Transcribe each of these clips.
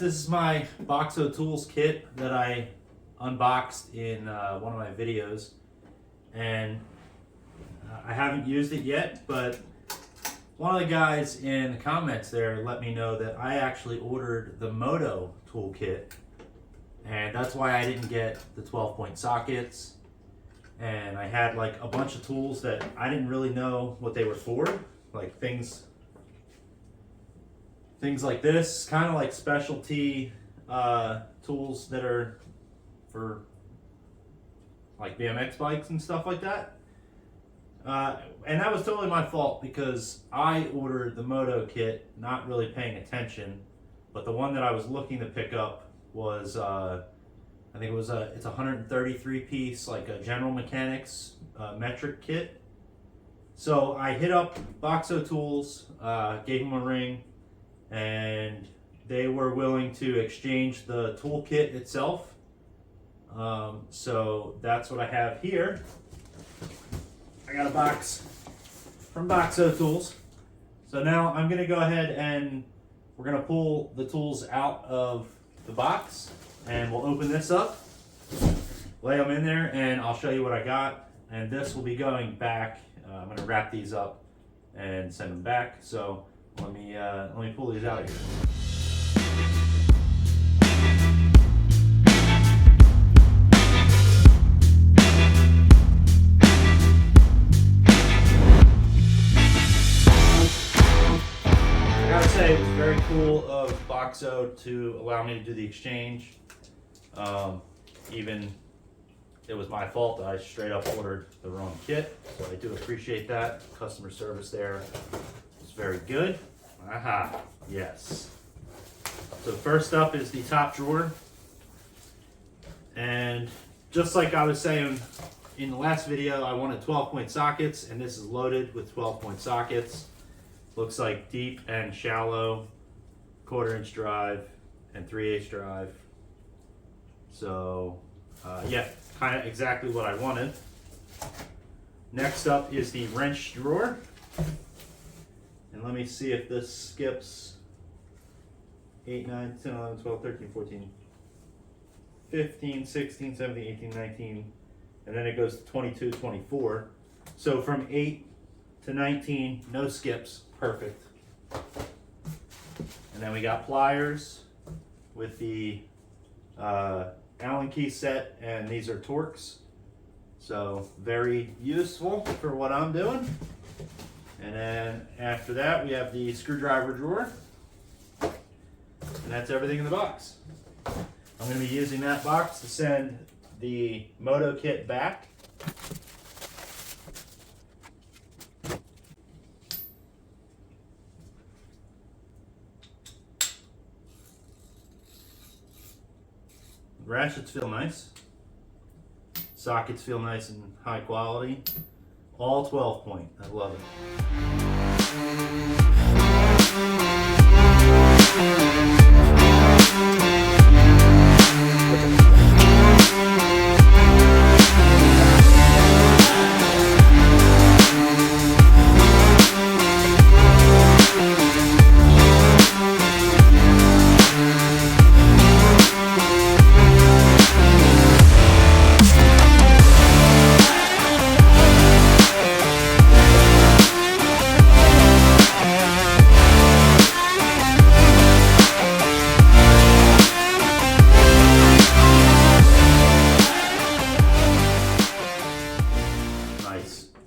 this is my Boxo Tools kit that I unboxed in one of my videos, and I haven't used it yet, but one of the guys in the comments there let me know that I actually ordered the Moto toolkit, and that's why I didn't get the 12-point sockets. And I had like a bunch of tools that I didn't really know what they were for, like things like this, kind of like specialty tools that are for like BMX bikes and stuff like that. And that was totally my fault because I ordered the Moto kit not really paying attention, but the one that I was looking to pick up was I think it's a 133 piece, like a General Mechanics metric kit. So I hit up Boxo Tools, gave them a ring, and they were willing to exchange the toolkit itself. So that's what I have here. I got a box from Boxo Tools. So now I'm going to go ahead and we're going to pull the tools out of the box, and we'll open this up, lay them in there, and I'll show you what I got. And this will be going back. I'm going to wrap these up and send them back. So let me pull these out here. It was very cool of Boxo to allow me to do the exchange. Even it was my fault that I straight up ordered the wrong kit, so I do appreciate that. Customer service there was very good. Aha, yes. So first up is the top drawer, and just like I was saying in the last video, I wanted 12-point sockets, and this is loaded with 12-point sockets. Looks like deep and shallow, 1/4-inch drive and 3/8 drive. So yeah, kind of exactly what I wanted. Next up is the wrench drawer. And let me see if this skips 8, 9, 10, 11, 12, 13, 14, 15, 16, 17, 18, 19, and then it goes to 22, 24. So from 8 to 19, no skips. Perfect. And then we got pliers with the Allen key set, and these are Torx. So very useful for what I'm doing. And then after that, we have the screwdriver drawer. And that's everything in the box. I'm going to be using that box to send the Moto kit back. Ratchets feel nice. Sockets feel nice and high quality. All 12-point. I love it.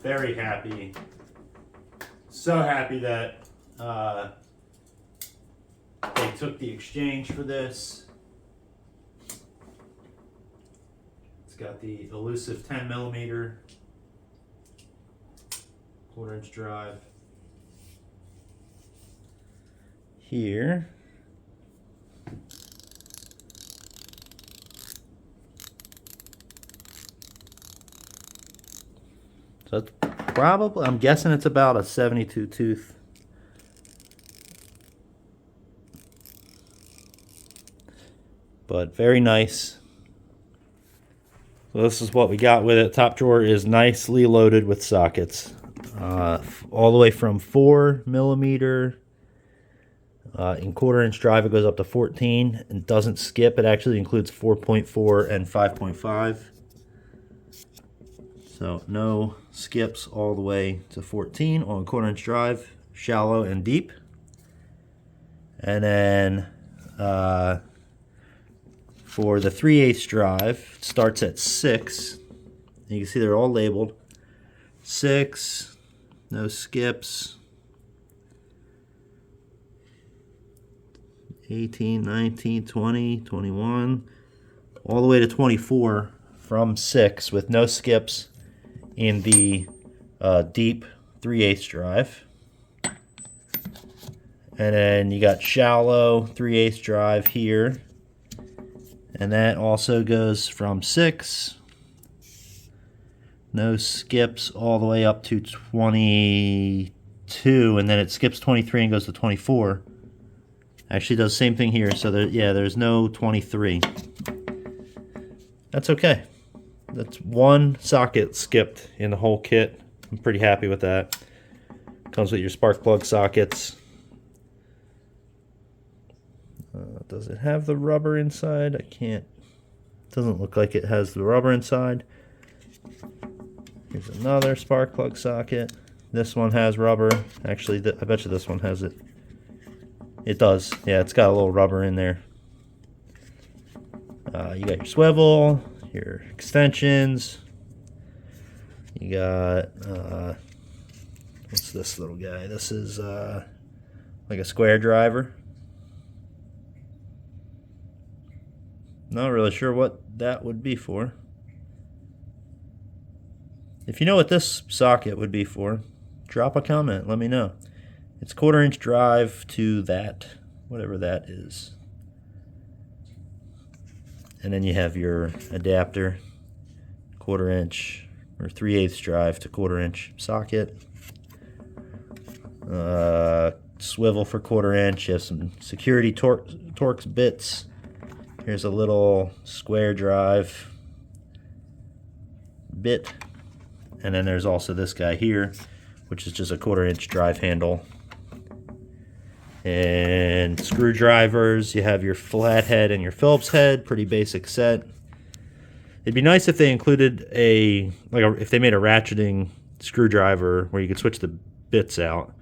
Very happy, so happy that they took the exchange for this. It's got the elusive 10mm 1/4-inch drive here. So it's probably, I'm guessing it's about a 72 tooth. But very nice. So this is what we got with it. Top drawer is nicely loaded with sockets. All the way from 4mm In 1/4" drive, it goes up to 14 and doesn't skip. It actually includes 4.4 and 5.5. So no skips all the way to 14 on 1/4" drive, shallow and deep. And then for the 3/8 drive, it starts at 6. You can see they're all labeled. 6, no skips. 18, 19, 20, 21, all the way to 24 from 6 with no skips in the deep 3/8 drive. And then you got shallow 3/8 drive here. And that also goes from 6, no skips, all the way up to 22, and then it skips 23 and goes to 24. Actually does the same thing here, so there's no 23. That's okay. That's one socket skipped in the whole kit. I'm pretty happy with that. Comes with your spark plug sockets. Does it have the rubber inside? I can't. Doesn't look like it has the rubber inside. Here's another spark plug socket. This one has rubber. Actually, I bet you this one has it. It does. Yeah, it's got a little rubber in there. You got your swivel, your extensions. You got, what's this little guy? This is like a square driver. Not really sure what that would be for. If you know what this socket would be for, drop a comment. Let me know. It's 1/4" drive to that, whatever that is. And then you have your adapter, 1/4" or 3/8 drive to 1/4" socket. Swivel for 1/4". You have some security Torx bits. Here's a little square drive bit. And then there's also this guy here, which is just a 1/4" drive handle. And screwdrivers, you have your flathead and your Phillips head, pretty basic set. It'd be nice if they included if they made a ratcheting screwdriver where you could switch the bits out.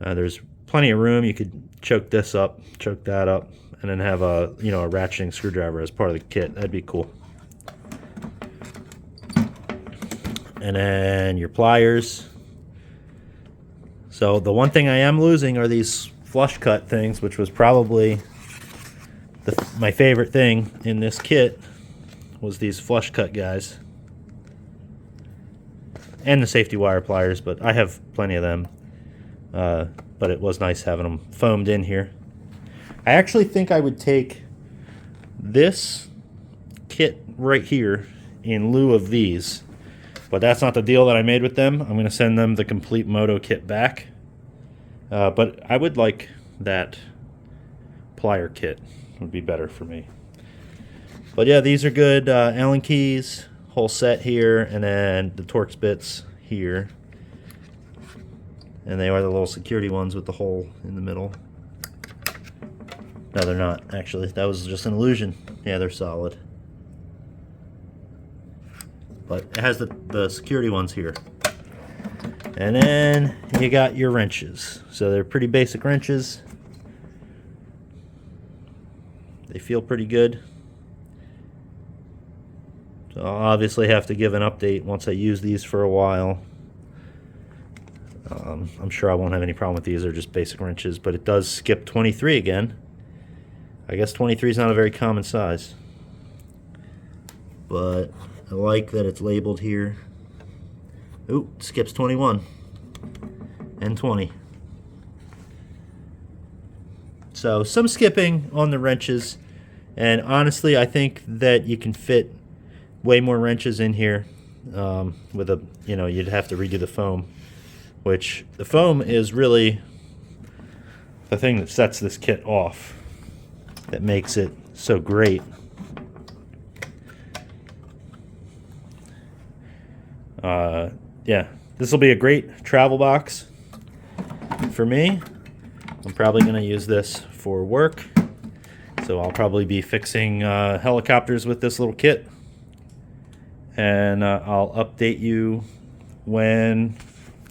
There's plenty of room. You could choke this up, choke that up, and then have a ratcheting screwdriver as part of the kit. That'd be cool. And then your pliers. So the one thing I am losing are these flush cut things, which was probably my favorite thing in this kit, was these flush cut guys. And the safety wire pliers, but I have plenty of them. But it was nice having them foamed in here. I actually think I would take this kit right here in lieu of these. But that's not the deal that I made with them. I'm going to send them the complete Moto kit back. But I would like that plier kit. Would be better for me. But yeah, these are good. Allen keys, whole set here, and then the Torx bits here. And they are the little security ones with the hole in the middle. No, they're not, actually. That was just an illusion. Yeah, they're solid. But it has the security ones here. And then you got your wrenches. So they're pretty basic wrenches. They feel pretty good. So I'll obviously have to give an update once I use these for a while. I'm sure I won't have any problem with these. They're just basic wrenches, but it does skip 23 again. I guess 23 is not a very common size. But I like that it's labeled here. Ooh, it skips 21 and 20. So some skipping on the wrenches, and honestly I think that you can fit way more wrenches in here with a, you'd have to redo the foam, which the foam is really the thing that sets this kit off, that makes it so great. Yeah, this will be a great travel box for me. I'm probably going to use this for work. So I'll probably be fixing helicopters with this little kit. And I'll update you when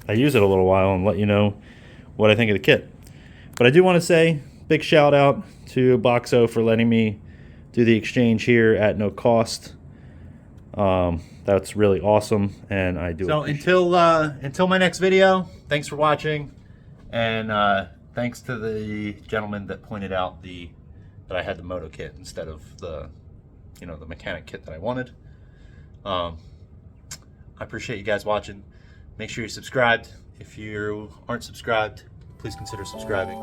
I use it a little while and let you know what I think of the kit. But I do want to say big shout out to Boxo for letting me do the exchange here at no cost. That's really awesome, and I do. So until my next video, thanks for watching, and thanks to the gentleman that pointed out that I had the moto kit instead of the the mechanic kit that I wanted. I appreciate you guys watching. Make sure you're subscribed. If you aren't subscribed, please consider subscribing.